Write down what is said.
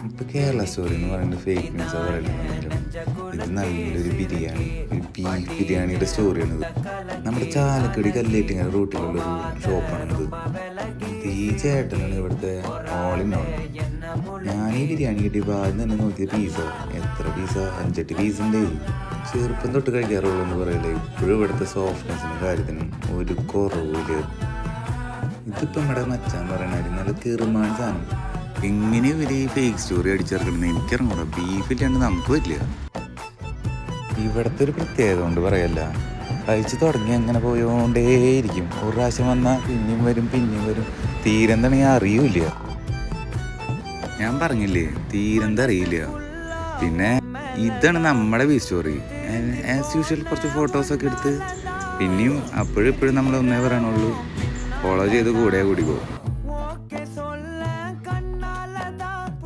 ഇപ്പോൾ കേരള സ്റ്റോറി എന്ന് പറയുന്നത് ഫേക്ക് ന്യൂസ് പറയുന്നുണ്ടെങ്കിലും ഇത് നല്ലൊരു ബിരിയാണി, ഒരു ബീഫ് ബിരിയാണിയുടെ സ്റ്റോറിയാണിത്. നമ്മുടെ ചാലക്കുടി കല്ലേറ്റിങ്ങര റൂട്ടിലുള്ളൊരു ഷോപ്പാണിത്. ഈ ചേട്ടനാണ് ഇവിടുത്തെ ഓൾ ഇൻ ഓൾ. ഞാൻ ഈ ബിരിയാണി കിട്ടിയപ്പോൾ ആദ്യം തന്നെ നോക്കിയ പീസ, എത്ര പീസ, 5-8 പീസുണ്ടേ. ചെറുപ്പം തൊട്ട് കഴിക്കാറുള്ളൂ എന്ന് പറയില്ലേ. ഇപ്പോഴും ഇവിടുത്തെ സോഫ്റ്റ്നെസ്സിനും കാര്യത്തിനും ഒരു കുറവില്ല. ഇതിപ്പോൾ നമ്മുടെ മച്ചാൻ പറയണ നല്ല കീറുമാണ് സാധനം. എങ്ങനെ ഇവർ ഈ ഫേക്ക് സ്റ്റോറി അടിച്ചിറക്കണമെന്ന് എനിക്കറിഞ്ഞൂടാ. ബീഫില്ലാണ്ട് നമുക്ക് പറ്റില്ല. ഇവിടുത്തെ ഒരു പ്രത്യേകത കൊണ്ട് പറയല്ല, കഴിച്ച് തുടങ്ങി അങ്ങനെ പോയോണ്ടേയിരിക്കും. ഒരു പ്രാവശ്യം വന്നാൽ പിന്നെയും വരും. തീരെന്താണെങ്കിൽ അറിയില്ല. ഞാൻ പറഞ്ഞില്ലേ, തീരെന്താ അറിയില്ല. പിന്നെ ഇതാണ് നമ്മുടെ ബീഫ് സ്റ്റോറി. ആസ് യൂഷ്വൽ കുറച്ച് ഫോട്ടോസൊക്കെ എടുത്ത് പിന്നെയും അപ്പോഴും ഇപ്പോഴും നമ്മൾ ഒന്നേ പറയണുള്ളൂ, ഫോളോ ചെയ്ത് കൂടിക്കോ.